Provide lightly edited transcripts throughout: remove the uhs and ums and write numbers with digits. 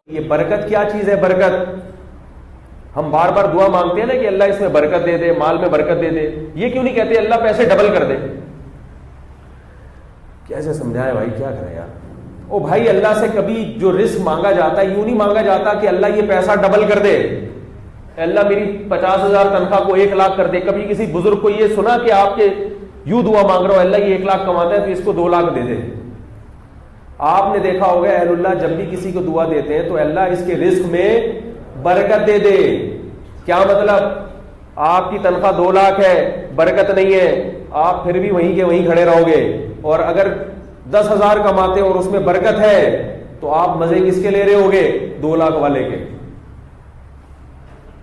یہ برکت کیا چیز ہے؟ برکت ہم بار بار دعا مانگتے ہیں نا کہ اللہ اس میں برکت دے دے، مال میں برکت دے دے، یہ کیوں نہیں کہتے اللہ پیسے ڈبل کر دے؟ کیسے سمجھائے بھائی، کیا کریں یار؟ او بھائی اللہ سے کبھی جو رزق مانگا جاتا ہے یوں نہیں مانگا جاتا کہ اللہ یہ پیسہ ڈبل کر دے، اللہ میری 50,000 تنخواہ کو 1,00,000 کر دے۔ کبھی کسی بزرگ کو یہ سنا کہ آپ کے یوں دعا مانگ رہا ہو اللہ یہ 1,00,000 کماتا ہے تو اس کو 2,00,000 دے دے؟ آپ نے دیکھا ہوگا اہل اللہ جب بھی کسی کو دعا دیتے ہیں تو اللہ اس کے رزق میں برکت دے دے۔ کیا مطلب؟ آپ کی تنخواہ 2,00,000 ہے، برکت نہیں ہے، آپ پھر بھی وہیں کے وہیں کھڑے رہو گے، اور اگر 10,000 کماتے اور اس میں برکت ہے تو آپ مزے کس کے لے رہے ہوگے؟ 2,00,000 والے کے۔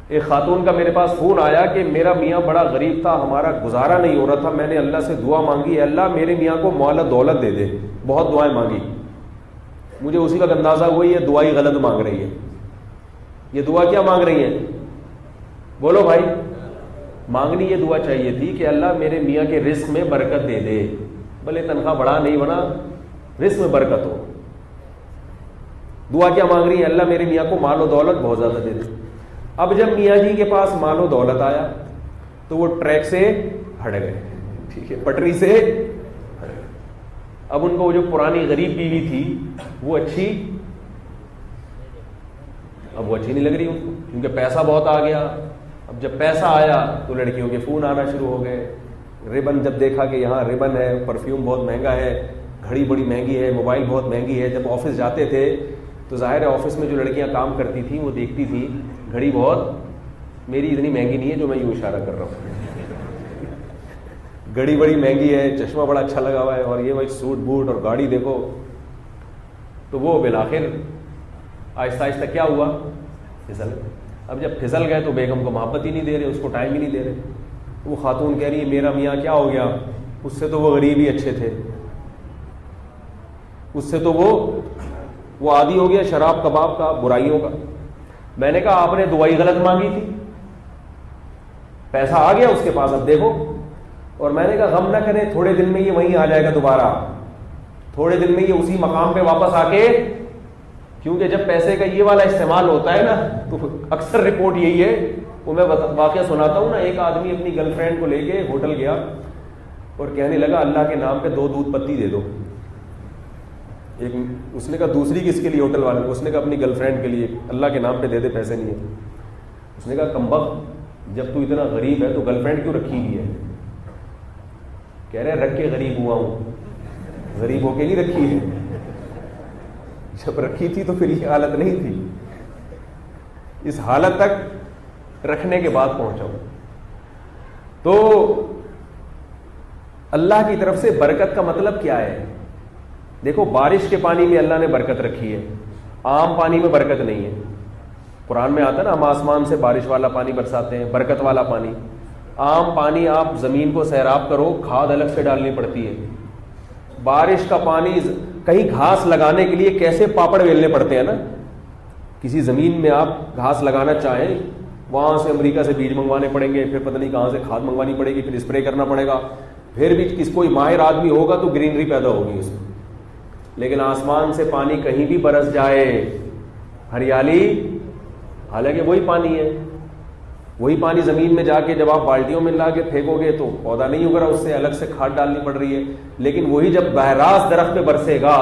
ایک خاتون کا میرے پاس فون آیا کہ میرا میاں بڑا غریب تھا، ہمارا گزارا نہیں ہو رہا تھا، میں نے اللہ سے دعا مانگی، اللہ میرے میاں کو مال دولت دے دے، بہت دعائیں مانگی۔ مجھے اسی وقت اندازہ ہوا یہ دعا ہی غلط مانگ رہی ہے۔ یہ دعا کیا مانگ رہی ہے؟ بولو بھائی، مانگنی یہ دعا چاہیے تھی کہ اللہ میرے میاں کے رزق میں برکت دے دے، بھلے تنخواہ بڑا نہیں بنا، رزق میں برکت ہو۔ دعا کیا مانگ رہی ہے؟ اللہ میرے میاں کو مال و دولت بہت زیادہ دے دے۔ اب جب میاں جی کے پاس مال و دولت آیا تو وہ ٹریک سے ہٹ گئے، ٹھیک ہے، پٹری سے ہٹ گئے۔ اب ان کو وہ جو پرانی غریب بیوی تھی وہ اچھی نہیں لگ رہی ان کو، کیونکہ پیسہ بہت آ گیا۔ اب جب پیسہ آیا تو لڑکیوں کے فون آنا شروع ہو گئے، ربن جب دیکھا کہ یہاں ربن ہے، پرفیوم بہت مہنگا ہے، گھڑی بڑی مہنگی ہے، موبائل بہت مہنگی ہے۔ جب آفس جاتے تھے تو ظاہر ہے آفس میں جو لڑکیاں کام کرتی تھیں وہ دیکھتی تھیں گھڑی بہت میری اتنی مہنگی نہیں ہے جو میں یوں اشارہ کر رہا ہوں، گھڑی بڑی مہنگی ہے، چشمہ بڑا اچھا لگا ہوا ہے، اور یہ بھائی سوٹ بوٹ اور گاڑی دیکھو۔ تو وہ بالآخر آہستہ آہستہ کیا ہوا؟ پھسل گئے۔ اب جب پھسل گئے تو بیگم کو محبت ہی نہیں دے رہے، اس کو ٹائم ہی نہیں دے رہے۔ وہ خاتون کہہ رہی ہے میرا میاں کیا ہو گیا، اس سے تو وہ غریب ہی اچھے تھے، اس سے تو وہ عادی ہو گیا شراب کباب کا، برائیوں کا۔ میں نے کہا آپ نے دعائی غلط مانگی تھی، پیسہ آ گیا اس کے پاس اب دیکھو۔ اور میں نے کہا غم نہ کریں، تھوڑے دن میں یہ وہیں آ جائے گا دوبارہ، تھوڑے دن میں یہ اسی مقام پہ واپس آ کے، کیونکہ جب پیسے کا یہ والا استعمال ہوتا ہے نا تو اکثر رپورٹ یہی ہے۔ وہ میں واقعہ سناتا ہوں نا، ایک آدمی اپنی گرل فرینڈ کو لے کے ہوٹل گیا اور کہنے لگا اللہ کے نام پہ 2 دودھ پتی دے دو۔ اس نے کہا دوسری کس کے لیے؟ ہوٹل والے کو۔ اس نے کہا اپنی گرل فرینڈ کے لیے، اللہ کے نام پہ دے دے، پیسے نہیں ہے۔ اس نے کہا کمبخت، جب تو اتنا غریب ہے تو گرل فرینڈ کیوں رکھی ہوئی ہے؟ کہہ رہے رکھ کے غریب ہوا ہوں، غریب ہو کے نہیں رکھی ہے، جب رکھی تھی تو پھر یہ حالت نہیں تھی، اس حالت تک رکھنے کے بعد پہنچا ہوں۔ تو اللہ کی طرف سے برکت کا مطلب کیا ہے؟ دیکھو بارش کے پانی میں اللہ نے برکت رکھی ہے، عام پانی میں برکت نہیں ہے۔ قرآن میں آتا ہے نا ہم آسمان سے بارش والا پانی برساتے ہیں، برکت والا پانی۔ عام پانی آپ زمین کو سیراب کرو، کھاد الگ سے ڈالنی پڑتی ہے۔ بارش کا پانی کہیں گھاس لگانے کے لیے کیسے پاپڑ ویلنے پڑتے ہیں نا، کسی زمین میں آپ گھاس لگانا چاہیں وہاں سے امریکہ سے بیج منگوانے پڑیں گے، پھر پتہ نہیں کہاں سے کھاد منگوانی پڑے گی، پھر اسپرے کرنا پڑے گا، پھر بھی کوئی ماہر آدمی ہوگا تو گرینری پیدا ہوگی اس میں۔ لیکن آسمان سے پانی کہیں بھی برس جائے، ہریالی، حالانکہ وہی پانی ہے، وہی پانی زمین میں جا کے جب آپ بالٹیوں میں لا کے پھینکو گے تو پودا نہیں اگا، اس سے الگ سے کھاد ڈالنی پڑ رہی ہے۔ لیکن وہی جب براہ راست درخت پہ برسے گا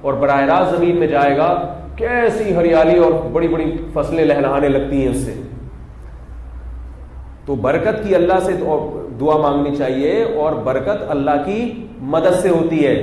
اور براہ راست زمین میں جائے گا، کیسی ہریالی اور بڑی بڑی فصلیں لہلہانے لگتی ہیں اس سے۔ تو برکت کی اللہ سے دعا مانگنی چاہیے، اور برکت اللہ کی مدد سے ہوتی ہے۔